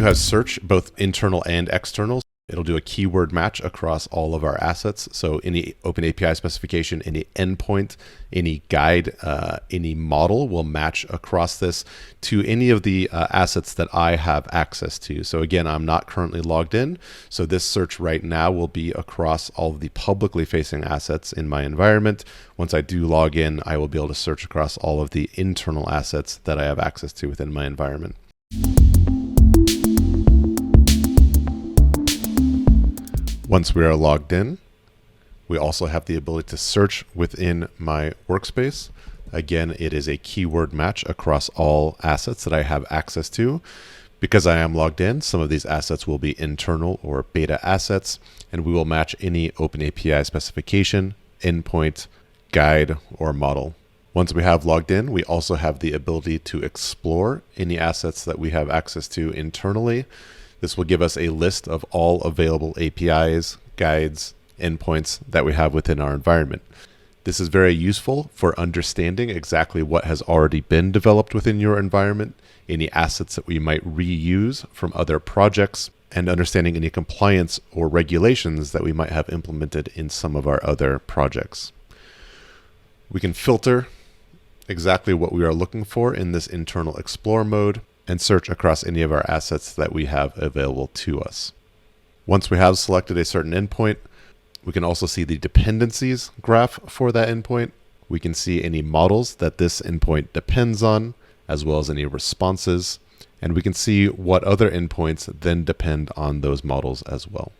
View has search, both internal and external. It'll do a keyword match across all of our assets. So any open API specification, any endpoint, any guide, any model will match across this to any of the assets that I have access to. So again, I'm not currently logged in. So this search right now will be across all of the publicly facing assets in my environment. Once I do log in, I will be able to search across all of the internal assets that I have access to within my environment. Once we are logged in, we also have the ability to search within my workspace. Again, it is a keyword match across all assets that I have access to. Because I am logged in, some of these assets will be internal or beta assets, and we will match any OpenAPI specification, endpoint, guide, or model. Once we have logged in, we also have the ability to explore any assets that we have access to internally. This will give us a list of all available APIs, guides, endpoints that we have within our environment. This is very useful for understanding exactly what has already been developed within your environment, any assets that we might reuse from other projects, and understanding any compliance or regulations that we might have implemented in some of our other projects. We can filter exactly what we are looking for in this internal explore mode and search across any of our assets that we have available to us. Once we have selected a certain endpoint, we can also see the dependencies graph for that endpoint. We can see any models that this endpoint depends on, as well as any responses, and we can see what other endpoints then depend on those models as well.